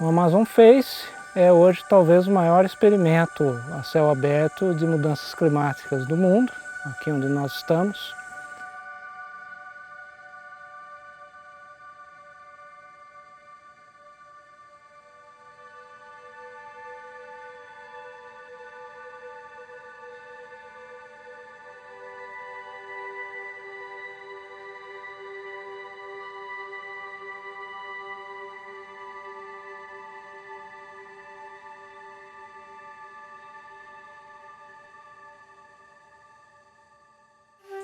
O Amazon Face é hoje talvez o maior experimento a céu aberto de mudanças climáticas do mundo, aqui onde nós estamos.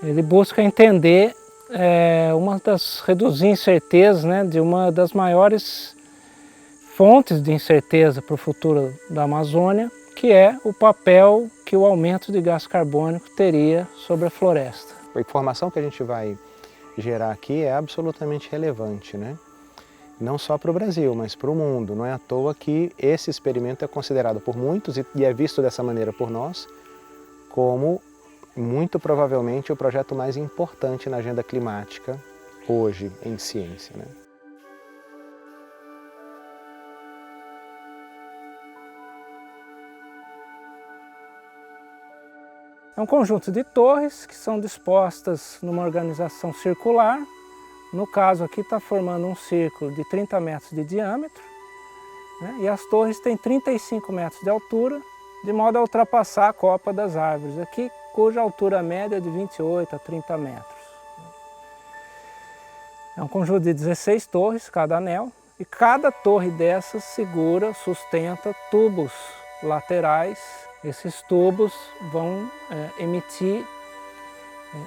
Ele busca entender reduzir incertezas, né, de uma das maiores fontes de incerteza para o futuro da Amazônia, que é o papel que o aumento de gás carbônico teria sobre a floresta. A informação que a gente vai gerar aqui é absolutamente relevante, né? Não só para o Brasil, mas para o mundo. Não é à toa que esse experimento é considerado por muitos e é visto dessa maneira por nós como muito provavelmente o projeto mais importante na agenda climática hoje em ciência, né? É um conjunto de torres que são dispostas numa organização circular. No caso aqui está formando um círculo de 30 metros de diâmetro, né? E as torres têm 35 metros de altura, de modo a ultrapassar a copa das árvores aqui, cuja altura média é de 28 a 30 metros. É um conjunto de 16 torres, cada anel, e cada torre dessas sustenta tubos laterais. Esses tubos vão emitir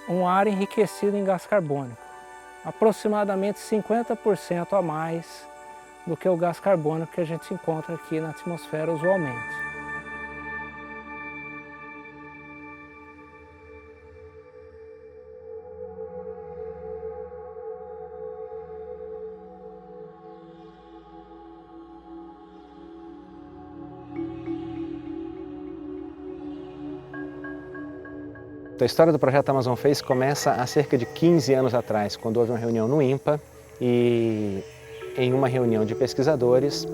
um ar enriquecido em gás carbônico, aproximadamente 50% a mais do que o gás carbônico que a gente encontra aqui na atmosfera usualmente. A história do projeto Amazon Face começa há cerca de 15 anos atrás, quando houve uma reunião no INPA e em uma reunião de pesquisadores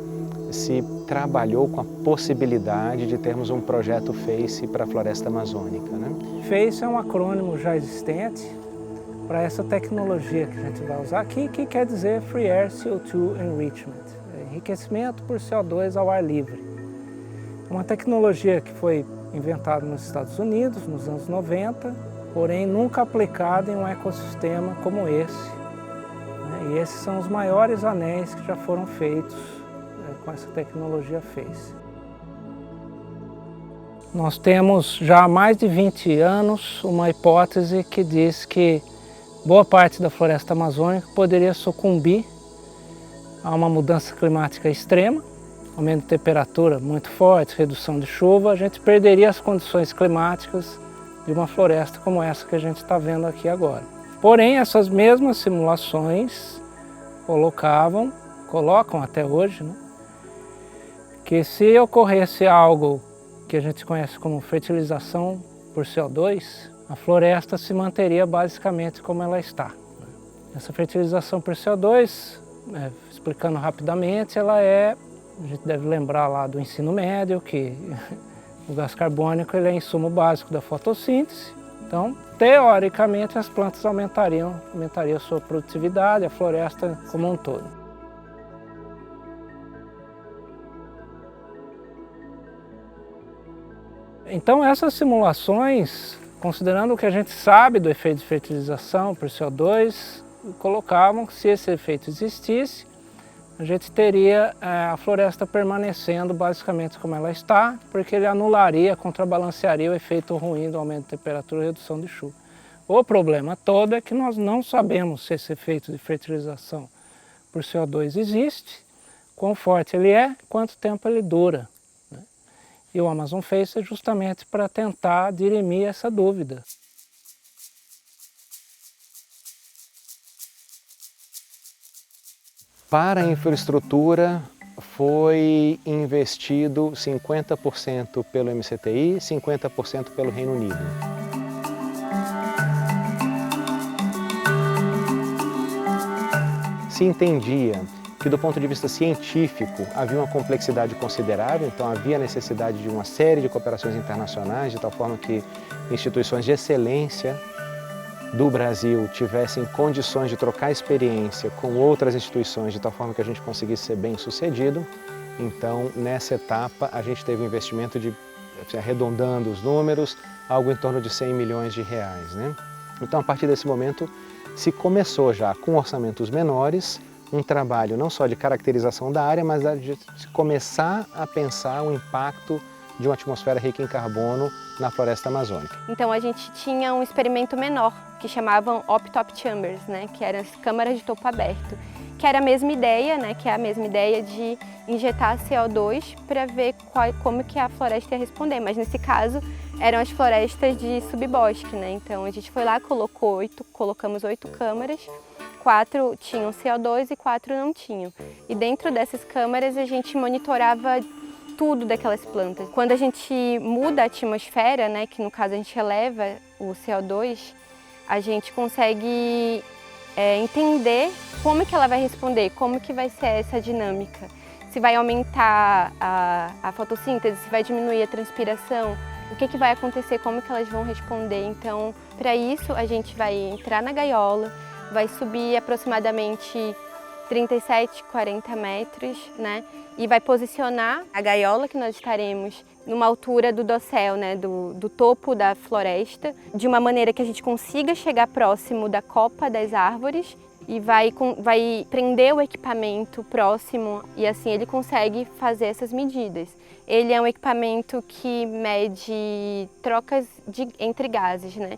se trabalhou com a possibilidade de termos um projeto Face para a floresta amazônica, né? Face é um acrônimo já existente para essa tecnologia que a gente vai usar aqui, que quer dizer Free Air CO2 Enrichment, enriquecimento por CO2 ao ar livre. É uma tecnologia que foi inventada nos Estados Unidos nos anos 90, porém nunca aplicada em um ecossistema como esse, né? E esses são os maiores anéis que já foram feitos com essa tecnologia Face. Nós temos já há mais de 20 anos uma hipótese que diz que boa parte da floresta amazônica poderia sucumbir a uma mudança climática extrema, aumento de temperatura muito forte, redução de chuva, a gente perderia as condições climáticas de uma floresta como essa que a gente está vendo aqui agora. Porém, essas mesmas simulações colocam até hoje, né, que se ocorresse algo que a gente conhece como fertilização por CO2, a floresta se manteria basicamente como ela está. Essa fertilização por CO2, explicando rapidamente, a gente deve lembrar lá do ensino médio que o gás carbônico ele é insumo básico da fotossíntese. Então, teoricamente, as plantas aumentariam a sua produtividade, a floresta como um todo. Então, essas simulações, considerando o que a gente sabe do efeito de fertilização por CO2, colocavam que se esse efeito existisse, a gente teria a floresta permanecendo basicamente como ela está, porque ele anularia, contrabalancearia o efeito ruim do aumento de temperatura e redução de chuva. O problema todo é que nós não sabemos se esse efeito de fertilização por CO2 existe, quão forte ele é, quanto tempo ele dura, né? E o Amazon Face é justamente para tentar dirimir essa dúvida. Para a infraestrutura foi investido 50% pelo MCTI, 50% pelo Reino Unido. Se entendia que do ponto de vista científico havia uma complexidade considerável, então havia necessidade de uma série de cooperações internacionais, de tal forma que instituições de excelência do Brasil tivessem condições de trocar experiência com outras instituições, de tal forma que a gente conseguisse ser bem sucedido. Então, nessa etapa, a gente teve um investimento de, arredondando os números, algo em torno de 100 milhões de reais, né? Então, a partir desse momento, se começou já com orçamentos menores, um trabalho não só de caracterização da área, mas de começar a pensar o impacto de uma atmosfera rica em carbono na floresta amazônica. Então a gente tinha um experimento menor, que chamavam Op-Top Chambers, né, que eram as câmaras de topo aberto, que era a mesma ideia, né, que é a mesma ideia de injetar CO2 para ver como que a floresta ia responder, mas nesse caso eram as florestas de subbosque, né, então a gente foi lá, colocamos 8 câmaras, 4 tinham CO2 e 4 não tinham. E dentro dessas câmaras a gente monitorava tudo daquelas plantas. Quando a gente muda a atmosfera, né, que no caso a gente eleva o CO2, a gente consegue entender como que ela vai responder, como que vai ser essa dinâmica. Se vai aumentar a fotossíntese, se vai diminuir a transpiração, o que vai acontecer, como que elas vão responder. Então, para isso, a gente vai entrar na gaiola, vai subir aproximadamente 37, 40 metros, né? E vai posicionar a gaiola que nós estaremos numa altura do dossel, né? do topo da floresta, de uma maneira que a gente consiga chegar próximo da copa das árvores e vai prender o equipamento próximo e assim ele consegue fazer essas medidas. Ele é um equipamento que mede trocas entre gases, né?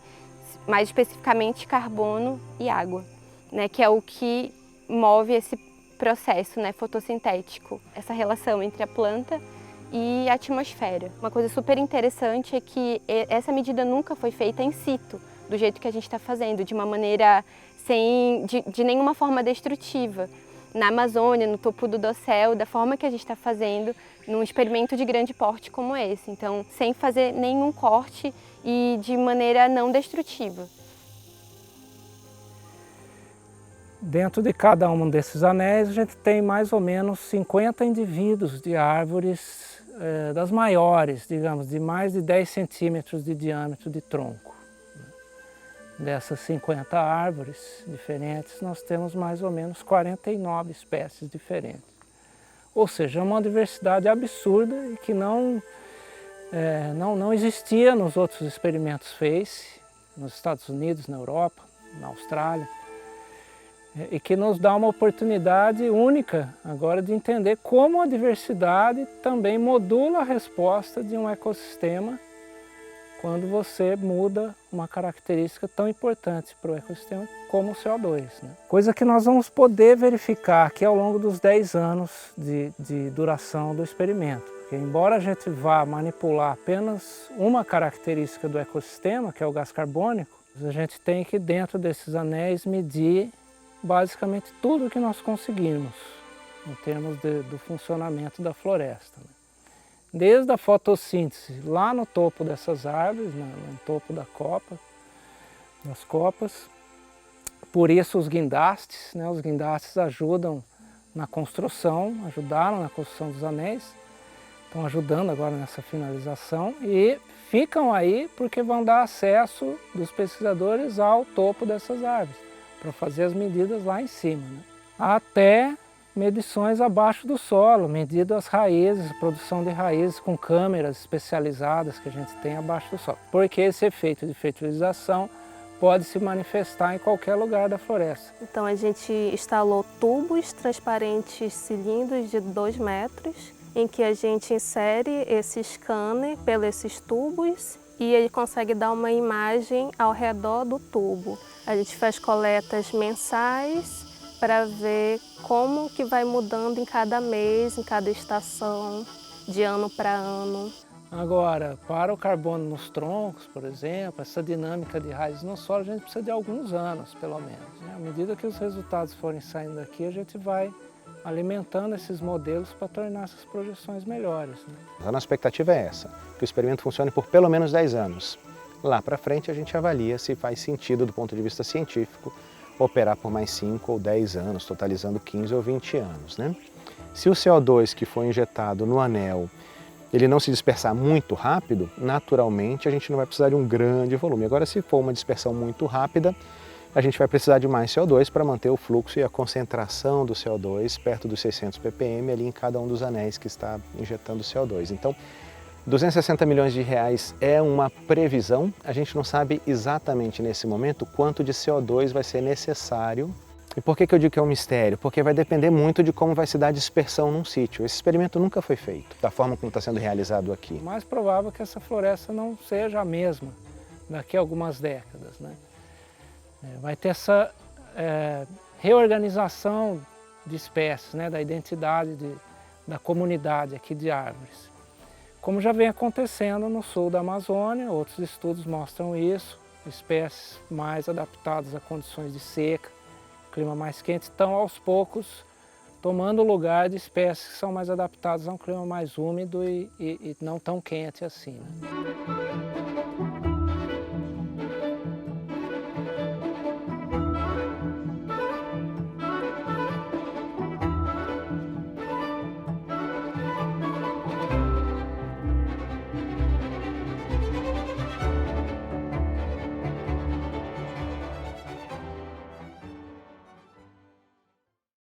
Mais especificamente carbono e água, né? Que é o que move esse processo, né, fotossintético, essa relação entre a planta e a atmosfera. Uma coisa super interessante é que essa medida nunca foi feita in situ, do jeito que a gente está fazendo, de uma maneira de nenhuma forma destrutiva. Na Amazônia, no topo do dossel, da forma que a gente está fazendo num experimento de grande porte como esse. Então, sem fazer nenhum corte e de maneira não destrutiva. Dentro de cada um desses anéis, a gente tem mais ou menos 50 indivíduos de árvores das maiores, digamos, de mais de 10 centímetros de diâmetro de tronco. Dessas 50 árvores diferentes, nós temos mais ou menos 49 espécies diferentes. Ou seja, é uma diversidade absurda e que não existia nos outros experimentos FACE, nos Estados Unidos, na Europa, na Austrália, e que nos dá uma oportunidade única agora de entender como a diversidade também modula a resposta de um ecossistema quando você muda uma característica tão importante para o ecossistema como o CO2. Né? Coisa que nós vamos poder verificar aqui ao longo dos 10 anos de duração do experimento. Porque embora a gente vá manipular apenas uma característica do ecossistema, que é o gás carbônico, a gente tem que dentro desses anéis medir basicamente tudo que nós conseguimos em termos do funcionamento da floresta. Né? Desde a fotossíntese lá no topo dessas árvores, no topo das copas. Por isso os guindastes, né? Os guindastes ajudaram na construção dos anéis, estão ajudando agora nessa finalização e ficam aí porque vão dar acesso dos pesquisadores ao topo dessas árvores, para fazer as medidas lá em cima. Né? Até medições abaixo do solo, medindo as raízes, produção de raízes com câmeras especializadas que a gente tem abaixo do solo. Porque esse efeito de fertilização pode se manifestar em qualquer lugar da floresta. Então a gente instalou tubos transparentes cilindros de 2 metros, em que a gente insere esse scanner pelos tubos e ele consegue dar uma imagem ao redor do tubo. A gente faz coletas mensais para ver como que vai mudando em cada mês, em cada estação, de ano para ano. Agora, para o carbono nos troncos, por exemplo, essa dinâmica de raízes no solo, a gente precisa de alguns anos, pelo menos. Né? À medida que os resultados forem saindo daqui, a gente vai alimentando esses modelos para tornar essas projeções melhores. Né? A nossa expectativa é essa, que o experimento funcione por pelo menos 10 anos. Lá para frente a gente avalia se faz sentido do ponto de vista científico operar por mais 5 ou 10 anos, totalizando 15 ou 20 anos, né? Se o CO2 que foi injetado no anel, ele não se dispersar muito rápido, naturalmente a gente não vai precisar de um grande volume. Agora, se for uma dispersão muito rápida, a gente vai precisar de mais CO2 para manter o fluxo e a concentração do CO2 perto dos 600 ppm ali em cada um dos anéis que está injetando CO2. Então, 260 milhões de reais é uma previsão, a gente não sabe exatamente nesse momento quanto de CO2 vai ser necessário. E por que eu digo que é um mistério? Porque vai depender muito de como vai se dar a dispersão num sítio. Esse experimento nunca foi feito, da forma como está sendo realizado aqui. O mais provável é que essa floresta não seja a mesma daqui a algumas décadas, né? Vai ter essa reorganização de espécies, né? Da identidade da comunidade aqui de árvores. Como já vem acontecendo no sul da Amazônia, outros estudos mostram isso, espécies mais adaptadas a condições de seca, clima mais quente, estão aos poucos tomando o lugar de espécies que são mais adaptadas a um clima mais úmido e não tão quente assim, né?